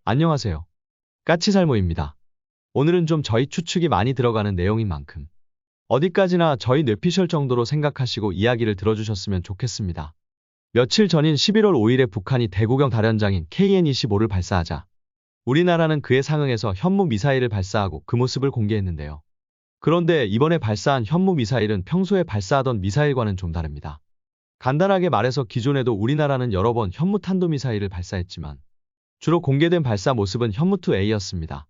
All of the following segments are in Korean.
안녕하세요. 까치살모입니다. 오늘은 좀 저희 추측이 많이 들어가는 내용인 만큼 어디까지나 저희 뇌피셜 정도로 생각하시고 이야기를 들어주셨으면 좋겠습니다. 며칠 전인 11월 5일에 북한이 대구경 다련장인 KN-25를 발사하자 우리나라는 그에 상응해서 현무 미사일을 발사하고 그 모습을 공개했는데요. 그런데 이번에 발사한 현무 미사일은 평소에 발사하던 미사일과는 좀 다릅니다. 간단하게 말해서 기존에도 우리나라는 여러 번 현무 탄도미사일을 발사했지만 주로 공개된 발사 모습은 현무2A였습니다.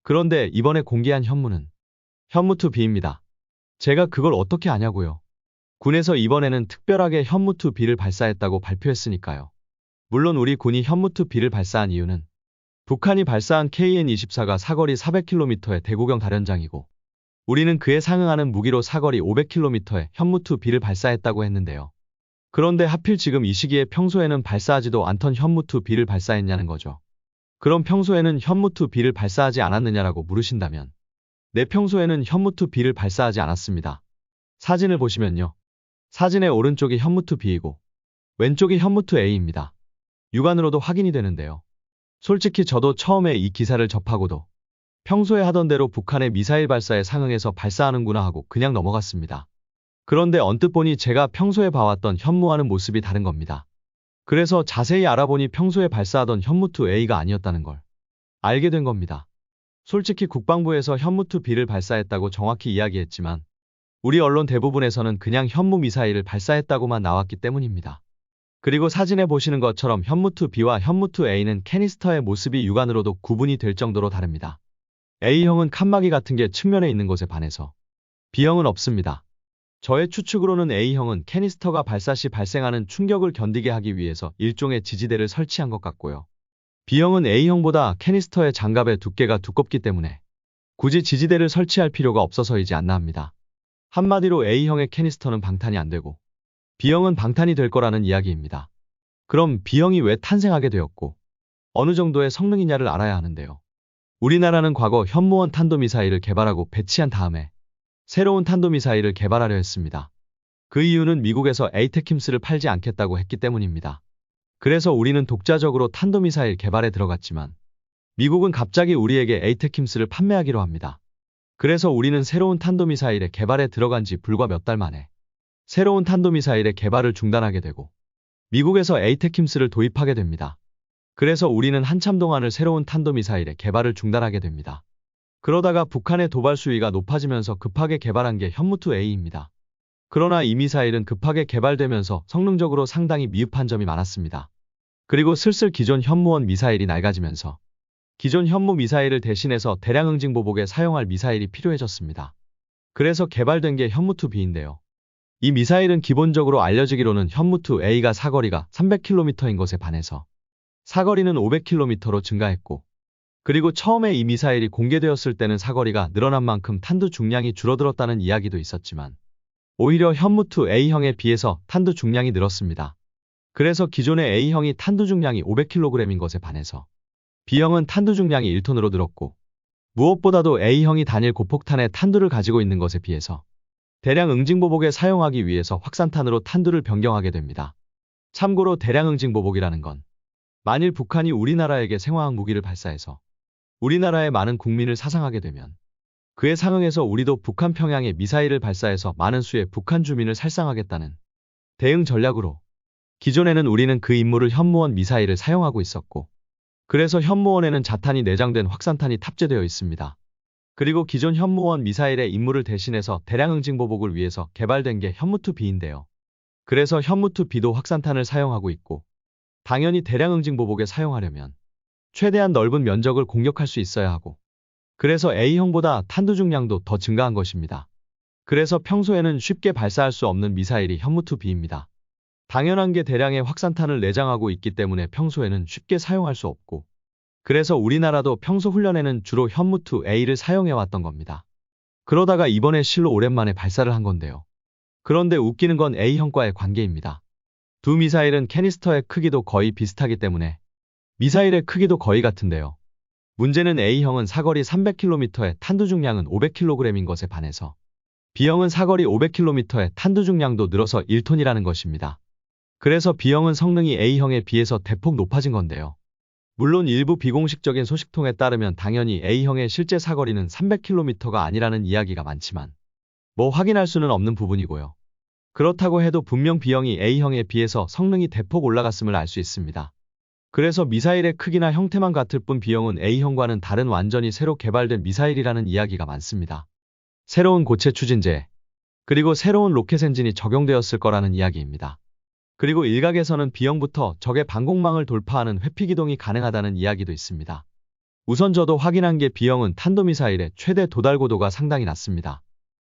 그런데 이번에 공개한 현무는 현무2B입니다. 제가 그걸 어떻게 아냐고요. 군에서 이번에는 특별하게 현무2B를 발사했다고 발표했으니까요. 물론 우리 군이 현무2B를 발사한 이유는 북한이 발사한 KN-24가 사거리 400km의 대구경 다련장이고 우리는 그에 상응하는 무기로 사거리 500km의 현무2B를 발사했다고 했는데요. 그런데 하필 지금 이 시기에 평소에는 발사하지도 않던 현무2B를 발사했냐는 거죠. 그럼 평소에는 현무2B를 발사하지 않았느냐라고 물으신다면 네, 평소에는 현무2B를 발사하지 않았습니다. 사진을 보시면요. 사진의 오른쪽이 현무2B이고 왼쪽이 현무2A입니다. 육안으로도 확인이 되는데요. 솔직히 저도 처음에 이 기사를 접하고도 평소에 하던 대로 북한의 미사일 발사에 상응해서 발사하는구나 하고 그냥 넘어갔습니다. 그런데 언뜻 보니 제가 평소에 봐왔던 현무와는 모습이 다른 겁니다. 그래서 자세히 알아보니 평소에 발사하던 현무2A가 아니었다는 걸 알게 된 겁니다. 솔직히 국방부에서 현무2B를 발사했다고 정확히 이야기했지만 우리 언론 대부분에서는 그냥 현무 미사일을 발사했다고만 나왔기 때문입니다. 그리고 사진에 보시는 것처럼 현무2B와 현무2A는 캐니스터의 모습이 육안으로도 구분이 될 정도로 다릅니다. A형은 칸막이 같은 게 측면에 있는 것에 반해서 B형은 없습니다. 저의 추측으로는 A형은 캐니스터가 발사 시 발생하는 충격을 견디게 하기 위해서 일종의 지지대를 설치한 것 같고요. B형은 A형보다 캐니스터의 장갑의 두께가 두껍기 때문에 굳이 지지대를 설치할 필요가 없어서이지 않나 합니다. 한마디로 A형의 캐니스터는 방탄이 안 되고 B형은 방탄이 될 거라는 이야기입니다. 그럼 B형이 왜 탄생하게 되었고 어느 정도의 성능이냐를 알아야 하는데요. 우리나라는 과거 현무원 탄도미사일을 개발하고 배치한 다음에 새로운 탄도미사일을 개발하려 했습니다. 그 이유는 미국에서 에이테킴스를 팔지 않겠다고 했기 때문입니다. 그래서 우리는 독자적으로 탄도미사일 개발에 들어갔지만 미국은 갑자기 우리에게 에이테킴스를 판매하기로 합니다. 그래서 우리는 새로운 탄도미사일의 개발에 들어간 지 불과 몇 달 만에 새로운 탄도미사일의 개발을 중단하게 되고 미국에서 에이테킴스를 도입하게 됩니다. 그래서 우리는 한참 동안을 새로운 탄도미사일의 개발을 중단하게 됩니다. 그러다가 북한의 도발 수위가 높아지면서 급하게 개발한 게 현무2A입니다. 그러나 이 미사일은 급하게 개발되면서 성능적으로 상당히 미흡한 점이 많았습니다. 그리고 슬슬 기존 현무원 미사일이 낡아지면서 기존 현무 미사일을 대신해서 대량 응징 보복에 사용할 미사일이 필요해졌습니다. 그래서 개발된 게 현무2B인데요. 이 미사일은 기본적으로 알려지기로는 현무2A가 사거리가 300km인 것에 반해서 사거리는 500km로 증가했고 그리고 처음에 이 미사일이 공개되었을 때는 사거리가 늘어난 만큼 탄두 중량이 줄어들었다는 이야기도 있었지만 오히려 현무2A형에 비해서 탄두 중량이 늘었습니다. 그래서 기존의 A형이 탄두 중량이 500kg인 것에 반해서 B형은 탄두 중량이 1톤으로 늘었고 무엇보다도 A형이 단일 고폭탄의 탄두를 가지고 있는 것에 비해서 대량 응징 보복에 사용하기 위해서 확산탄으로 탄두를 변경하게 됩니다. 참고로 대량 응징 보복이라는 건 만일 북한이 우리나라에게 생화학 무기를 발사해서 우리나라의 많은 국민을 사상하게 되면 그에 상응해서 우리도 북한 평양에 미사일을 발사해서 많은 수의 북한 주민을 살상하겠다는 대응 전략으로 기존에는 우리는 그 임무를 현무원 미사일을 사용하고 있었고 그래서 현무원에는 자탄이 내장된 확산탄이 탑재되어 있습니다. 그리고 기존 현무원 미사일의 임무를 대신해서 대량 응징 보복을 위해서 개발된 게 현무2B인데요. 그래서 현무2B도 확산탄을 사용하고 있고 당연히 대량 응징 보복에 사용하려면 최대한 넓은 면적을 공격할 수 있어야 하고 그래서 A형보다 탄두 중량도 더 증가한 것입니다. 그래서 평소에는 쉽게 발사할 수 없는 미사일이 현무2B입니다. 당연한 게 대량의 확산탄을 내장하고 있기 때문에 평소에는 쉽게 사용할 수 없고 그래서 우리나라도 평소 훈련에는 주로 현무2A를 사용해왔던 겁니다. 그러다가 이번에 실로 오랜만에 발사를 한 건데요. 그런데 웃기는 건 A형과의 관계입니다. 두 미사일은 캐니스터의 크기도 거의 비슷하기 때문에 미사일의 크기도 거의 같은데요. 문제는 A형은 사거리 300km의 탄두 중량은 500kg인 것에 반해서 B형은 사거리 500km의 탄두 중량도 늘어서 1톤이라는 것입니다. 그래서 B형은 성능이 A형에 비해서 대폭 높아진 건데요. 물론 일부 비공식적인 소식통에 따르면 당연히 A형의 실제 사거리는 300km가 아니라는 이야기가 많지만 뭐 확인할 수는 없는 부분이고요. 그렇다고 해도 분명 B형이 A형에 비해서 성능이 대폭 올라갔음을 알 수 있습니다. 그래서 미사일의 크기나 형태만 같을 뿐 B형은 A형과는 다른 완전히 새로 개발된 미사일이라는 이야기가 많습니다. 새로운 고체 추진제, 그리고 새로운 로켓 엔진이 적용되었을 거라는 이야기입니다. 그리고 일각에서는 B형부터 적의 방공망을 돌파하는 회피기동이 가능하다는 이야기도 있습니다. 우선 저도 확인한 게 B형은 탄도미사일의 최대 도달 고도가 상당히 낮습니다.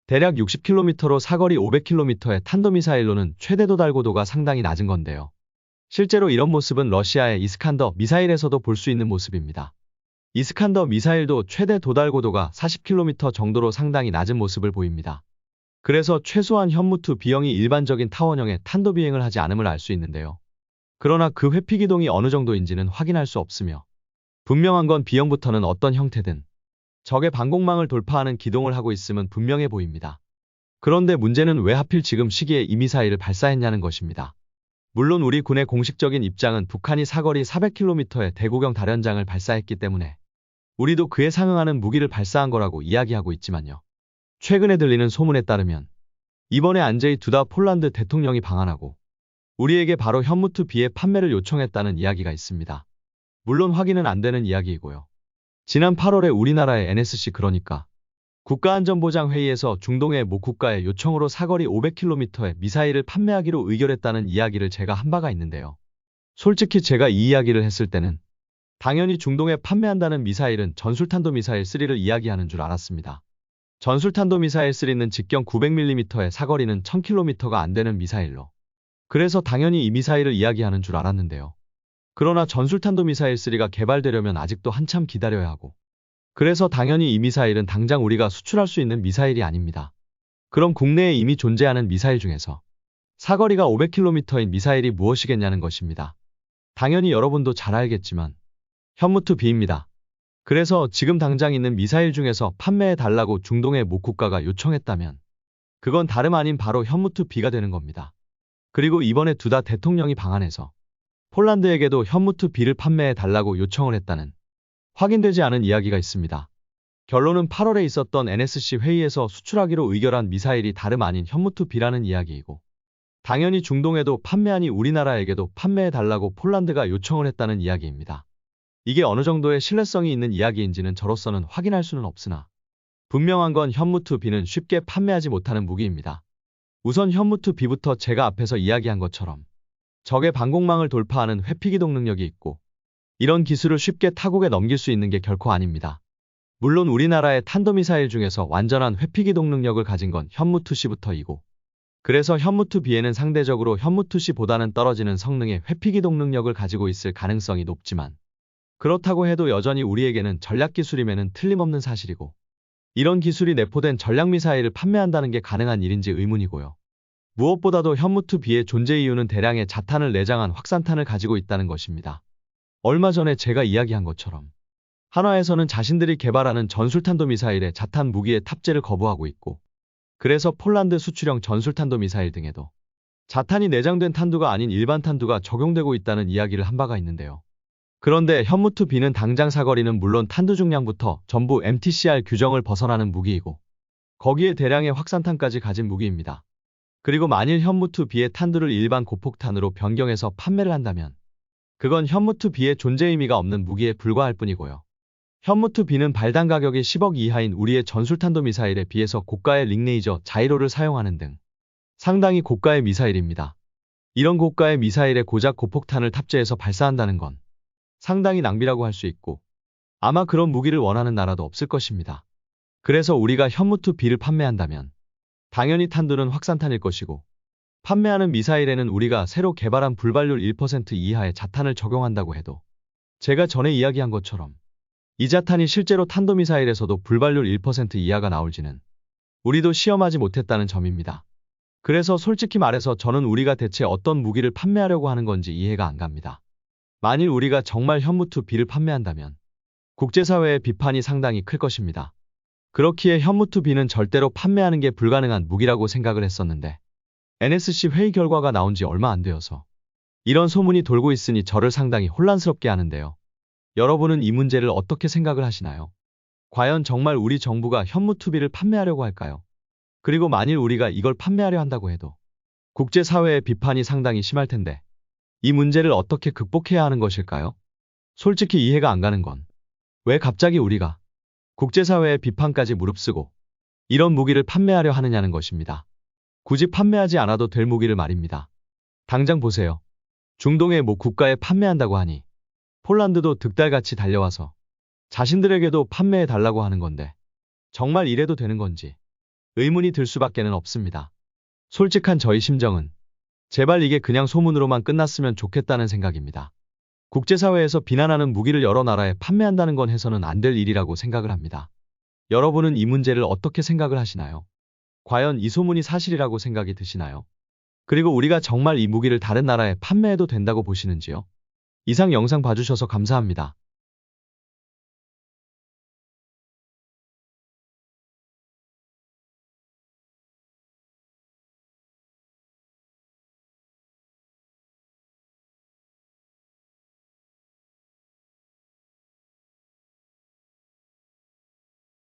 대략 60km로 사거리 500km의 탄도미사일로는 최대 도달 고도가 상당히 낮은 건데요. 실제로 이런 모습은 러시아의 이스칸더 미사일에서도 볼 수 있는 모습입니다. 이스칸더 미사일도 최대 도달 고도가 40km 정도로 상당히 낮은 모습을 보입니다. 그래서 최소한 현무2 B형이 일반적인 타원형의 탄도 비행을 하지 않음을 알 수 있는데요. 그러나 그 회피 기동이 어느 정도인지는 확인할 수 없으며 분명한 건 B형부터는 어떤 형태든 적의 방공망을 돌파하는 기동을 하고 있음은 분명해 보입니다. 그런데 문제는 왜 하필 지금 시기에 이 미사일을 발사했냐는 것입니다. 물론 우리 군의 공식적인 입장은 북한이 사거리 400km의 대구경 다련장을 발사했기 때문에 우리도 그에 상응하는 무기를 발사한 거라고 이야기하고 있지만요. 최근에 들리는 소문에 따르면 이번에 안제이 두다 폴란드 대통령이 방한하고 우리에게 바로 현무2 B의 판매를 요청했다는 이야기가 있습니다. 물론 확인은 안 되는 이야기이고요. 지난 8월에 우리나라의 NSC 그러니까 국가안전보장회의에서 중동의 모 국가의 요청으로 사거리 500km의 미사일을 판매하기로 의결했다는 이야기를 제가 한 바가 있는데요. 솔직히 제가 이 이야기를 했을 때는 당연히 중동에 판매한다는 미사일은 전술탄도미사일 3를 이야기하는 줄 알았습니다. 전술탄도미사일 3는 직경 900mm의 사거리는 1000km가 안 되는 미사일로. 그래서 당연히 이 미사일을 이야기하는 줄 알았는데요. 그러나 전술탄도미사일 3가 개발되려면 아직도 한참 기다려야 하고 그래서 당연히 이 미사일은 당장 우리가 수출할 수 있는 미사일이 아닙니다. 그럼 국내에 이미 존재하는 미사일 중에서 사거리가 500km인 미사일이 무엇이겠냐는 것입니다. 당연히 여러분도 잘 알겠지만 현무2 B입니다. 그래서 지금 당장 있는 미사일 중에서 판매해달라고 중동의 모 국가가 요청했다면 그건 다름 아닌 바로 현무2 B가 되는 겁니다. 그리고 이번에 두다 대통령이 방한해서 폴란드에게도 현무2 B를 판매해달라고 요청을 했다는 확인되지 않은 이야기가 있습니다. 결론은 8월에 있었던 NSC 회의에서 수출하기로 의결한 미사일이 다름 아닌 현무2 B라는 이야기이고 당연히 중동에도 판매하니 우리나라에게도 판매해달라고 폴란드가 요청을 했다는 이야기입니다. 이게 어느 정도의 신뢰성이 있는 이야기인지는 저로서는 확인할 수는 없으나 분명한 건 현무2 B는 쉽게 판매하지 못하는 무기입니다. 우선 현무2 B부터 제가 앞에서 이야기한 것처럼 적의 방공망을 돌파하는 회피기동 능력이 있고 이런 기술을 쉽게 타국에 넘길 수 있는 게 결코 아닙니다. 물론 우리나라의 탄도미사일 중에서 완전한 회피기동 능력을 가진 건 현무2C부터이고 그래서 현무2 B에는 상대적으로 현무2 C보다는 떨어지는 성능의 회피기동 능력을 가지고 있을 가능성이 높지만 그렇다고 해도 여전히 우리에게는 전략기술임에는 틀림없는 사실이고 이런 기술이 내포된 전략미사일을 판매한다는 게 가능한 일인지 의문이고요. 무엇보다도 현무2 B의 존재 이유는 대량의 자탄을 내장한 확산탄을 가지고 있다는 것입니다. 얼마 전에 제가 이야기한 것처럼 한화에서는 자신들이 개발하는 전술탄도미사일의 자탄 무기의 탑재를 거부하고 있고 그래서 폴란드 수출형 전술탄도미사일 등에도 자탄이 내장된 탄두가 아닌 일반 탄두가 적용되고 있다는 이야기를 한 바가 있는데요. 그런데 현무2 B는 당장 사거리는 물론 탄두 중량부터 전부 MTCR 규정을 벗어나는 무기이고 거기에 대량의 확산탄까지 가진 무기입니다. 그리고 만일 현무2 B의 탄두를 일반 고폭탄으로 변경해서 판매를 한다면 그건 현무2 B의 존재 의미가 없는 무기에 불과할 뿐이고요. 현무2 B는 발당 가격이 10억 이하인 우리의 전술탄도미사일에 비해서 고가의 링레이저 자이로를 사용하는 등 상당히 고가의 미사일입니다. 이런 고가의 미사일에 고작 고폭탄을 탑재해서 발사한다는 건 상당히 낭비라고 할 수 있고 아마 그런 무기를 원하는 나라도 없을 것입니다. 그래서 우리가 현무2 B를 판매한다면 당연히 탄두는 확산탄일 것이고 판매하는 미사일에는 우리가 새로 개발한 불발률 1% 이하의 자탄을 적용한다고 해도 제가 전에 이야기한 것처럼 이 자탄이 실제로 탄도미사일에서도 불발률 1% 이하가 나올지는 우리도 시험하지 못했다는 점입니다. 그래서 솔직히 말해서 저는 우리가 대체 어떤 무기를 판매하려고 하는 건지 이해가 안 갑니다. 만일 우리가 정말 현무2 B를 판매한다면 국제사회의 비판이 상당히 클 것입니다. 그렇기에 현무2 B는 절대로 판매하는 게 불가능한 무기라고 생각을 했었는데 NSC 회의 결과가 나온 지 얼마 안 되어서 이런 소문이 돌고 있으니 저를 상당히 혼란스럽게 하는데요. 여러분은 이 문제를 어떻게 생각을 하시나요? 과연 정말 우리 정부가 현무투비를 판매하려고 할까요? 그리고 만일 우리가 이걸 판매하려 한다고 해도 국제사회의 비판이 상당히 심할 텐데 이 문제를 어떻게 극복해야 하는 것일까요? 솔직히 이해가 안 가는 건 왜 갑자기 우리가 국제사회의 비판까지 무릅쓰고 이런 무기를 판매하려 하느냐는 것입니다. 굳이 판매하지 않아도 될 무기를 말입니다. 당장 보세요. 중동의 모 국가에 판매한다고 하니 폴란드도 득달같이 달려와서 자신들에게도 판매해 달라고 하는 건데 정말 이래도 되는 건지 의문이 들 수밖에는 없습니다. 솔직한 저희 심정은 제발 이게 그냥 소문으로만 끝났으면 좋겠다는 생각입니다. 국제사회에서 비난하는 무기를 여러 나라에 판매한다는 건 해서는 안 될 일이라고 생각을 합니다. 여러분은 이 문제를 어떻게 생각을 하시나요? 과연 이 소문이 사실이라고 생각이 드시나요? 그리고 우리가 정말 이 무기를 다른 나라에 판매해도 된다고 보시는지요? 이상 영상 봐주셔서 감사합니다.